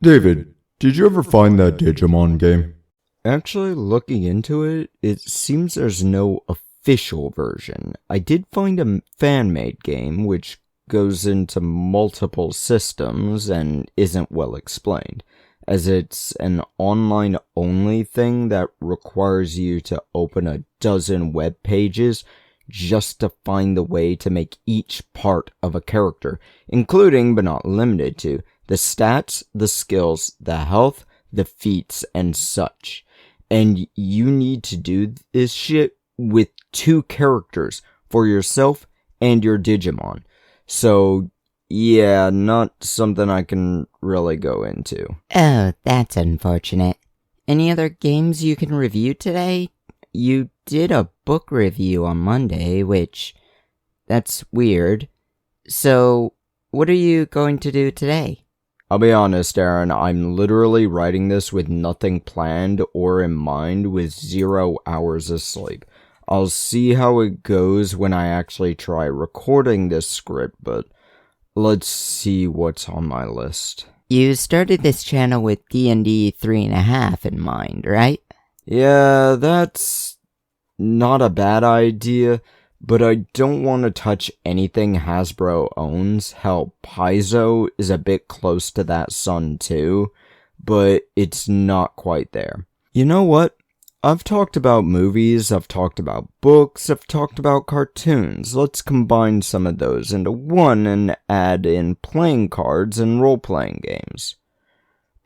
David, did you ever find that Digimon game? Actually, looking into it, it seems there's no official version. I did find a fan-made game which goes into multiple systems and isn't well explained, as it's an online-only thing that requires you to open a dozen web pages just to find the way to make each part of a character, including, but not limited to, the stats, the skills, the health, the feats, and such. And you need to do this shit with 2 characters for yourself and your Digimon. So, yeah, not something I can really go into. Oh, that's unfortunate. Any other games you can review today? You did a book review on Monday, that's weird. So, what are you going to do today? I'll be honest, Aaron, I'm literally writing this with nothing planned or in mind, with 0 hours of sleep. I'll see how it goes when I actually try recording this script, but let's see what's on my list. You started this channel with D&D 3.5 in mind, right? Yeah, that's not a bad idea, but I don't want to touch anything Hasbro owns. Hell, Paizo is a bit close to that sun too, but it's not quite there. You know what? I've talked about movies, I've talked about books, I've talked about cartoons. Let's combine some of those into one and add in playing cards and role-playing games.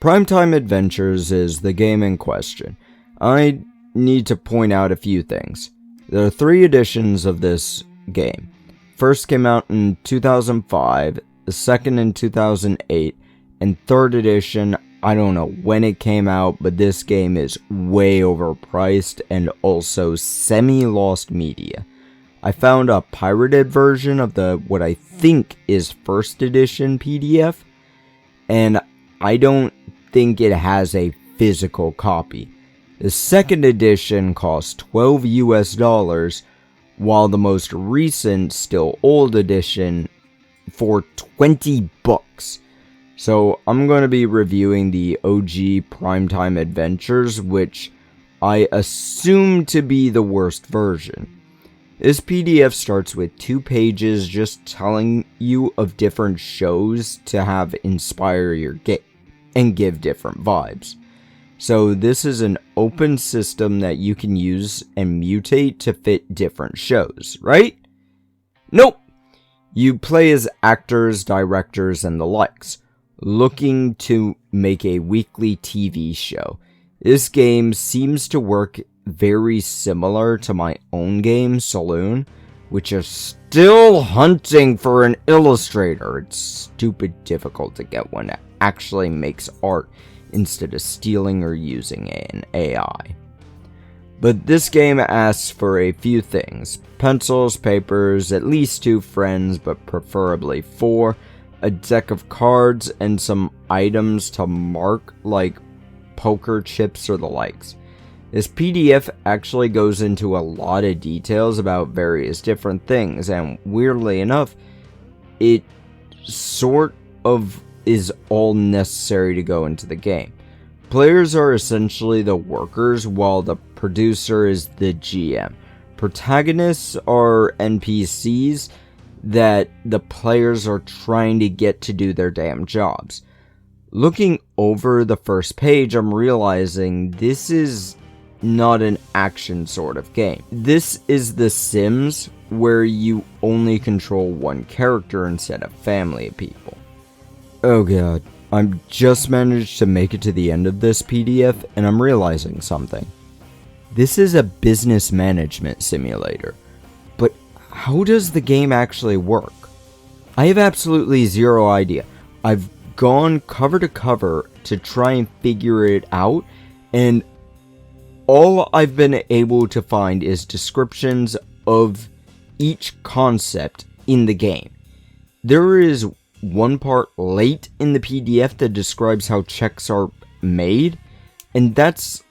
Primetime Adventures is the game in question. I need to point out a few things. There are 3 editions of this game. First came out in 2005, the second in 2008, and 3rd edition, I don't know when it came out, but this game is way overpriced and also semi-lost media. I found a pirated version of what I think is 1st edition PDF, and I don't think it has a physical copy. The 2nd edition costs $12 US, while the most recent, still old edition for $20. So I'm going to be reviewing the OG Primetime Adventures, which I assume to be the worst version. This PDF starts with 2 pages just telling you of different shows to have inspire your game and give different vibes. So this is an open system that you can use and mutate to fit different shows, right? Nope! You play as actors, directors, and the likes, looking to make a weekly TV show. This game seems to work very similar to my own game, Saloon, which is still hunting for an illustrator. It's stupid difficult to get one that actually makes art instead of stealing or using an AI. But this game asks for a few things: pencils, papers, at least 2 friends, but preferably 4, a deck of cards, and some items to mark like poker chips or the likes. This PDF actually goes into a lot of details about various different things, and weirdly enough, it sort of is all necessary to go into the game. Players are essentially the workers, while the producer is the GM. Protagonists are NPCs that the players are trying to get to do their damn jobs. Looking over the first page, I'm realizing this is not an action sort of game. This is The Sims, where you only control one character instead of family of people. Oh god, I've just managed to make it to the end of this PDF, and I'm realizing something. This is a business management simulator, but how does the game actually work? I have absolutely zero idea. I've gone cover to cover to try and figure it out, and all I've been able to find is descriptions of each concept in the game. There is one part late in the PDF that describes how checks are made, and that's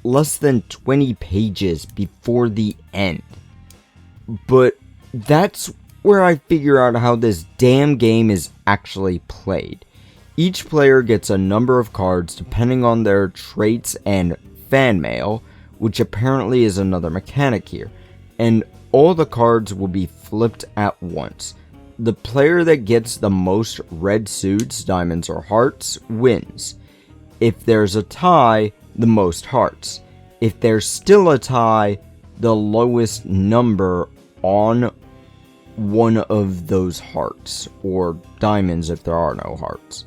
less than 20 pages before the end. But that's where I figure out how this damn game is actually played. Each player gets a number of cards depending on their traits and fan mail, which apparently is another mechanic here, and all the cards will be flipped at once. The player that gets the most red suits, diamonds, or hearts wins. If there's a tie, the most hearts. If there's still a tie, the lowest number on one of those hearts, or diamonds if there are no hearts.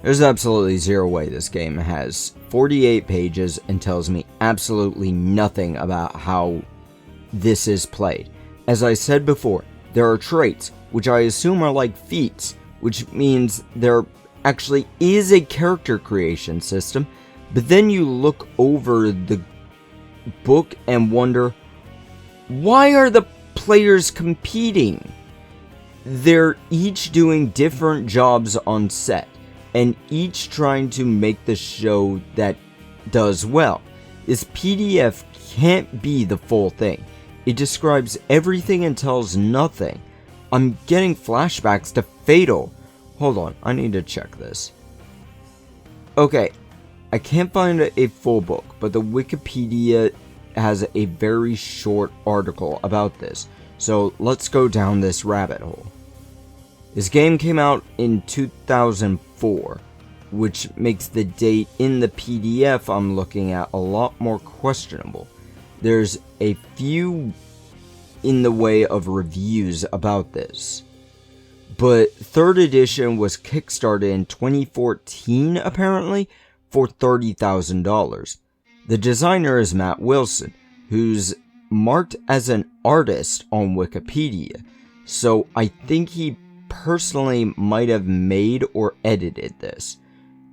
There's absolutely zero way this game has 48 pages and tells me absolutely nothing about how this is played. As I said before, there are traits, which I assume are like feats, which means there actually is a character creation system, but then you look over the book and wonder, why are the players competing? They're each doing different jobs on set, and each trying to make the show that does well. This PDF can't be the full thing. It describes everything and tells nothing. I'm getting flashbacks to Fatal. Hold on, I need to check this. Okay, I can't find a full book, but the Wikipedia has a very short article about this. So let's go down this rabbit hole. This game came out in 2004, which makes the date in the PDF I'm looking at a lot more questionable. There's a few in the way of reviews about this, but 3rd edition was kickstarted in 2014 apparently for $30,000. The designer is Matt Wilson, who's marked as an artist on Wikipedia, so I think he personally might have made or edited this.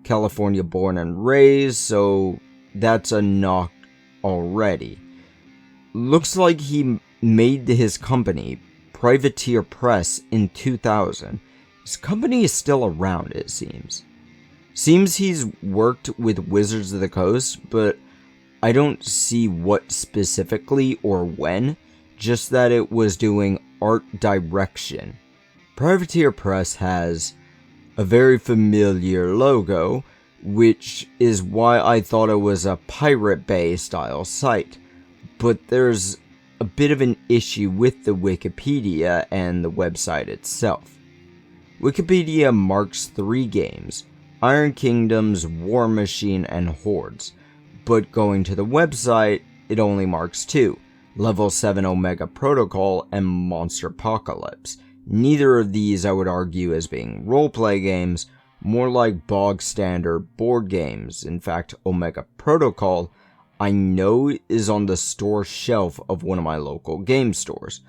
California born and raised, so that's a knock already. Looks like he made his company, Privateer Press, in 2000. His company is still around, it seems. Seems he's worked with Wizards of the Coast, but I don't see what specifically or when, just that it was doing art direction. Privateer Press has a very familiar logo, which is why I thought it was a Pirate Bay style site. But there's a bit of an issue with the Wikipedia and the website itself. Wikipedia marks 3 games, Iron Kingdoms, War Machine, and Hordes, but going to the website, it only marks 2, Level 7 Omega Protocol and Monster Apocalypse. Neither of these I would argue as being roleplay games, more like bog standard board games. In fact, Omega Protocol I know is on the store shelf of one of my local game stores.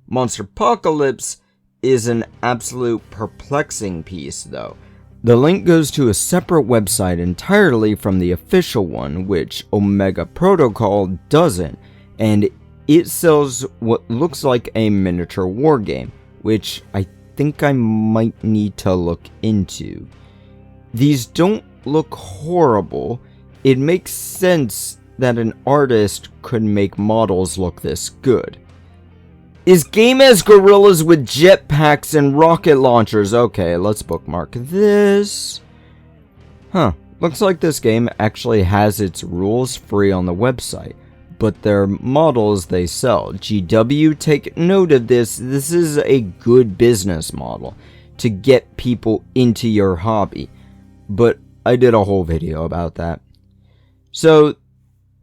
Monster Apocalypse is an absolute perplexing piece though. The link goes to a separate website entirely from the official one, which Omega Protocol doesn't, and it sells what looks like a miniature war game, which I think I might need to look into. These don't look horrible. It makes sense that an artist could make models look this good. Is game as gorillas with jetpacks and rocket launchers? Okay, let's bookmark this. Looks like this game actually has its rules free on the website, but their models they sell. GW, take note of this. This is a good business model to get people into your hobby, but I did a whole video about that. So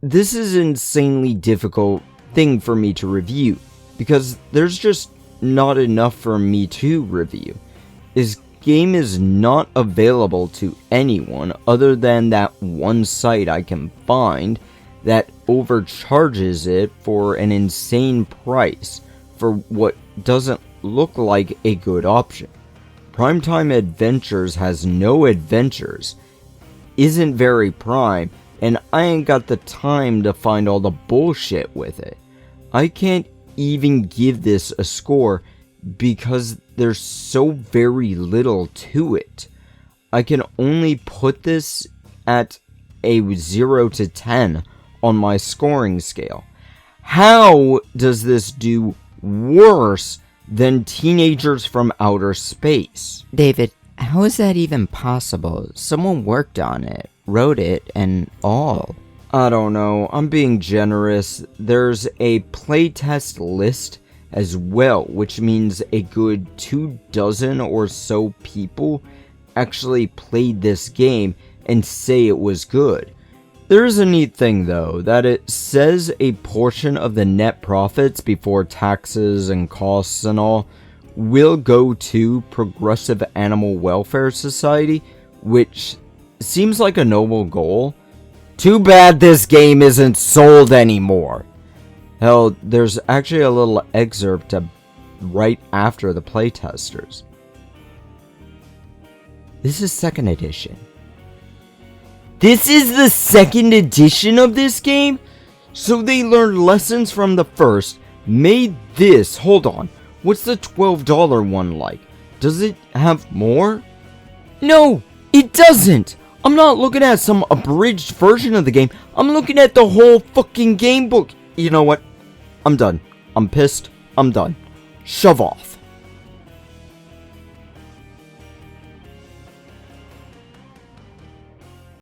this is an insanely difficult thing for me to review, because there's just not enough for me to review. This game is not available to anyone other than that one site I can find that overcharges it for an insane price for what doesn't look like a good option. Primetime Adventures has no adventures, isn't very prime, and I ain't got the time to find all the bullshit with it. I can't even give this a score because there's so very little to it. I can only put this at a 0 to 10 on my scoring scale. How does this do worse than teenagers from outer space. David, how is that even possible? Someone worked on it, wrote it, and all. I don't know, I'm being generous. There's a playtest list as well, which means a good 24 or so people actually played this game and say it was good. There's a neat thing though, that it says a portion of the net profits before taxes and costs and all will go to Progressive Animal Welfare Society, which seems like a noble goal. Too bad this game isn't sold anymore. Hell, there's actually a little excerpt right after the playtesters. This is 2nd edition. This is the 2nd edition of this game? So they learned lessons from the first, made this. Hold on, what's the $12 one like? Does it have more? No, it doesn't! I'm not looking at some abridged version of the game. I'm looking at the whole fucking game book. You know what? I'm done. I'm pissed. I'm done. Shove off.